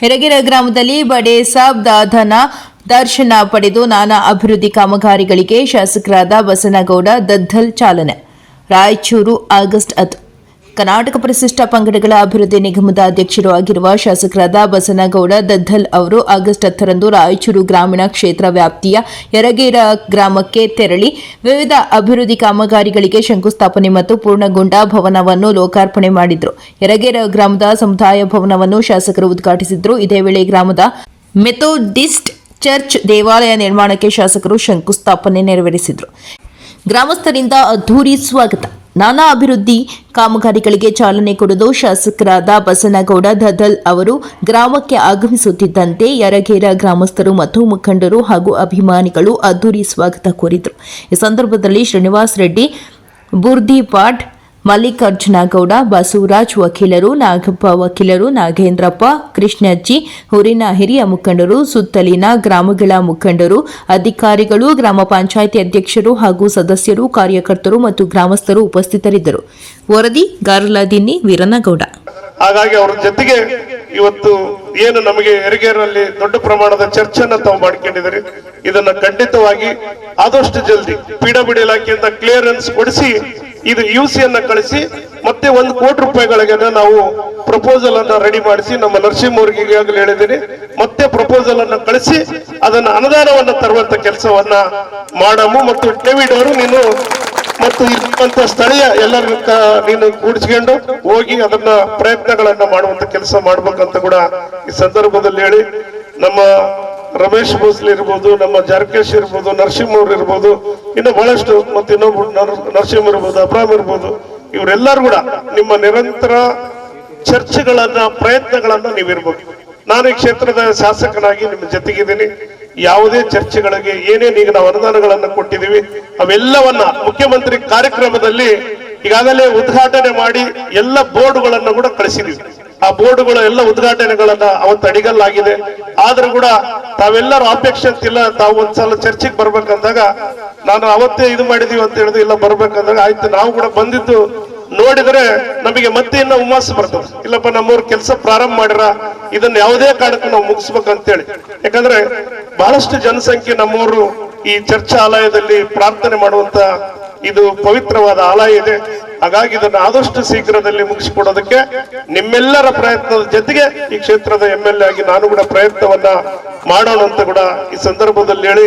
ಹೆರಗೆರೆ ಗ್ರಾಮದಲ್ಲಿ ಬಡೆ ಸಾಬ್ ದಾದನ ದರ್ಶನ ಪಡೆದು ನಾನಾ ಅಭಿವೃದ್ಧಿ ಕಾಮಗಾರಿಗಳಿಗೆ ಶಾಸಕರಾದ ಬಸನಗೌಡ ದದ್ದಲ್ ಚಾಲನೆ. ರಾಯಚೂರು ಆಗಸ್ಟ್ 10. ಕರ್ನಾಟಕ ಪರಿಶಿಷ್ಟ ಪಂಗಡಗಳ ಅಭಿವೃದ್ಧಿ ನಿಗಮದ ಅಧ್ಯಕ್ಷರು ಆಗಿರುವ ಶಾಸಕರಾದ ಬಸನಗೌಡ ದದ್ದಲ್ ಅವರು ಆಗಸ್ಟ್ 10ರಂದು ರಾಯಚೂರು ಗ್ರಾಮೀಣ ಕ್ಷೇತ್ರ ವ್ಯಾಪ್ತಿಯ ಯರಗೇರ ಗ್ರಾಮಕ್ಕೆ ತೆರಳಿ ವಿವಿಧ ಅಭಿವೃದ್ಧಿ ಕಾಮಗಾರಿಗಳಿಗೆ ಶಂಕುಸ್ಥಾಪನೆ ಮತ್ತು ಪೂರ್ಣಗೊಂಡ ಭವನವನ್ನು ಲೋಕಾರ್ಪಣೆ ಮಾಡಿದರು. ಯರಗೇರ ಗ್ರಾಮದ ಸಮುದಾಯ ಭವನವನ್ನು ಶಾಸಕರು ಉದ್ಘಾಟಿಸಿದರು. ಇದೇ ವೇಳೆ ಗ್ರಾಮದ ಮೆಥೋಡಿಸ್ಟ್ ಚರ್ಚ್ ದೇವಾಲಯ ನಿರ್ಮಾಣಕ್ಕೆ ಶಾಸಕರು ಶಂಕುಸ್ಥಾಪನೆ ನೆರವೇರಿಸಿದರು. ಗ್ರಾಮಸ್ಥರಿಂದ ಅದ್ದೂರಿ ಸ್ವಾಗತ. ನಾನಾ ಅಭಿವೃದ್ಧಿ ಕಾಮಗಾರಿಗಳಿಗೆ ಚಾಲನೆ ಕೊಡಲು ಶಾಸಕರಾದ ಬಸನಗೌಡ ದದ್ದಲ್ ಅವರು ಗ್ರಾಮಕ್ಕೆ ಆಗಮಿಸುತ್ತಿದ್ದಂತೆ ಯರಗೇರ ಗ್ರಾಮಸ್ಥರು ಮತ್ತು ಮುಖಂಡರು ಹಾಗೂ ಅಭಿಮಾನಿಗಳು ಅದ್ದೂರಿ ಸ್ವಾಗತ ಕೋರಿದರು. ಈ ಸಂದರ್ಭದಲ್ಲಿ ಶ್ರೀನಿವಾಸ್ ರೆಡ್ಡಿ, ಬುರ್ದಿಪಾಟ್, ಮಲ್ಲಿಕಾರ್ಜುನ ಗೌಡ, ಬಸವರಾಜ್ ವಕೀಲರು, ನಾಗಪ್ಪ ವಕೀಲರು, ನಾಗೇಂದ್ರಪ್ಪ, ಕೃಷ್ಣಜ್ಜಿ, ಊರಿನ ಹಿರಿಯ ಮುಖಂಡರು, ಸುತ್ತಲಿನ ಗ್ರಾಮಗಳ ಮುಖಂಡರು, ಅಧಿಕಾರಿಗಳು, ಗ್ರಾಮ ಪಂಚಾಯಿತಿ ಅಧ್ಯಕ್ಷರು ಹಾಗೂ ಸದಸ್ಯರು, ಕಾರ್ಯಕರ್ತರು ಮತ್ತು ಗ್ರಾಮಸ್ಥರು ಉಪಸ್ಥಿತರಿದ್ದರು. ವರದಿ ಗಾರ್ಲದಿನ್ನಿ ವೀರನಗೌಡ. ಹಾಗಾಗಿ ಅವರ ಜೊತೆಗೆ ಇವತ್ತು ಏನು ನಮಗೆ ಯರಗೇರಲ್ಲಿ ದೊಡ್ಡ ಪ್ರಮಾಣದ ಚರ್ಚೆಯನ್ನು ತಾವು ಮಾಡ್ಕೊಂಡಿದ್ದಾರೆ. ಇದನ್ನ ಖಂಡಿತವಾಗಿ ಆದಷ್ಟು ಜಲ್ದಿ ಪಿಡಬ್ಲ್ಯೂ ಇಲಾಖೆಯಿಂದ ಕ್ಲಿಯರೆನ್ಸ್ ಕೊಡಿಸಿ ಇದು ಯುಸಿಯನ್ನ ಕಳಿಸಿ ಮತ್ತೆ 1 ಕೋಟಿ ರೂಪಾಯಿಗಳಿಗೆ ನಾವು ಪ್ರಪೋಸಲ್ ಅನ್ನ ರೆಡಿ ಮಾಡಿಸಿ ನಮ್ಮ ನರಸಿಂಹವ್ರಿಗೆ ಈಗಾಗಲೇ ಹೇಳಿದ್ದೀನಿ, ಮತ್ತೆ ಪ್ರಪೋಸಲ್ ಅನ್ನ ಕಳಿಸಿ ಅದನ್ನ ಅನುದಾನವನ್ನ ತರುವಂತ ಕೆಲಸವನ್ನ ಮಾಡಮು. ಮತ್ತು ಡೇವಿಡ್ ಅವರು ನೀನು ಮತ್ತು ಇರುವಂತ ಸ್ಥಳೀಯ ಎಲ್ಲರೂ ನೀನು ಕೂಡಿಸ್ಕೊಂಡು ಹೋಗಿ ಅದನ್ನ ಪ್ರಯತ್ನಗಳನ್ನ ಮಾಡುವಂತ ಕೆಲಸ ಮಾಡ್ಬೇಕಂತ ಕೂಡ ಈ ಸಂದರ್ಭದಲ್ಲಿ ಹೇಳಿ, ನಮ್ಮ ರಮೇಶ್ ಭೋಸ್ಲೆ ಇರ್ಬೋದು, ನಮ್ಮ ಜಾರಕೇಶ್ ಇರ್ಬೋದು, ನರಸಿಂಹವ್ರು ಇರ್ಬೋದು, ಇನ್ನು ಬಹಳಷ್ಟು ಮತ್ತೆ ಇನ್ನೊಬ್ರು ನರಸಿಂಹ ಇರ್ಬೋದು, ಅಬ್ರಾಮ್ ಇರ್ಬೋದು, ಇವರೆಲ್ಲರೂ ಕೂಡ ನಿಮ್ಮ ನಿರಂತರ ಚರ್ಚೆಗಳನ್ನ ಪ್ರಯತ್ನಗಳನ್ನ ನೀವಿರ್ಬೇಕು. ನಾನು ಈ ಕ್ಷೇತ್ರದ ಶಾಸಕನಾಗಿ ನಿಮ್ಮ ಜೊತೆಗಿದ್ದೀನಿ. ಯಾವುದೇ ಚರ್ಚೆಗಳಿಗೆ ಏನೇನು ಈಗ ನಾವು ಅನುದಾನಗಳನ್ನ ಕೊಟ್ಟಿದ್ದೀವಿ ಅವೆಲ್ಲವನ್ನ ಮುಖ್ಯಮಂತ್ರಿ ಕಾರ್ಯಕ್ರಮದಲ್ಲಿ ಈಗಾಗಲೇ ಉದ್ಘಾಟನೆ ಮಾಡಿ ಎಲ್ಲ ಬೋರ್ಡ್ಗಳನ್ನ ಕೂಡ ಕಳಿಸಿದೀವಿ. ಆ ಬೋರ್ಡ್ಗಳ ಎಲ್ಲ ಉದ್ಘಾಟನೆಗಳನ್ನ ಅವತ್ತು ಅಡಿಗಲ್ಲಾಗಿದೆ. ಆದ್ರೂ ಕೂಡ ತಾವೆಲ್ಲರೂ ಅಪೇಕ್ಷೆ ಅಂತಿಲ್ಲ, ತಾವು ಒಂದ್ಸಲ ಚರ್ಚೆಗೆ ಬರ್ಬೇಕಂದಾಗ ನಾನು ಅವತ್ತೇ ಇದು ಮಾಡಿದೀವಿ ಅಂತ ಹೇಳಿದ್ರು, ಇಲ್ಲ ಬರ್ಬೇಕಂದಾಗ ಆಯ್ತು ನಾವು ಕೂಡ ಬಂದಿದ್ದು ನೋಡಿದ್ರೆ ನಮಗೆ ಮತ್ತೆ ಇನ್ನ ಹುಮ್ಮಸ್ಸು ಬರ್ತದೆ. ಇಲ್ಲಪ್ಪ ನಮ್ಮವ್ರ ಕೆಲಸ ಪ್ರಾರಂಭ ಮಾಡಿರ ಇದನ್ನ ಯಾವುದೇ ಕಾರಣಕ್ಕೂ ನಾವು ಮುಗಿಸ್ಬೇಕಂತೇಳಿ. ಯಾಕಂದ್ರೆ ಬಹಳಷ್ಟು ಜನಸಂಖ್ಯೆ ನಮ್ಮವರು ಈ ಚರ್ಚಾಲಯದಲ್ಲಿ ಪ್ರಾರ್ಥನೆ ಮಾಡುವಂತ ಇದು ಪವಿತ್ರವಾದ ಆಲಯ ಇದೆ. ಹಾಗಾಗಿ ಇದನ್ನು ಆದಷ್ಟು ಶೀಘ್ರದಲ್ಲಿ ಮುಗಿಸಿಕೊಡೋದಕ್ಕೆ ನಿಮ್ಮೆಲ್ಲರ ಪ್ರಯತ್ನದ ಜೊತೆಗೆ ಈ ಕ್ಷೇತ್ರದ MLA ಆಗಿ ನಾನು ಕೂಡ ಪ್ರಯತ್ನವನ್ನ ಮಾಡೋಣ ಅಂತ ಕೂಡ ಈ ಸಂದರ್ಭದಲ್ಲಿ ಹೇಳಿ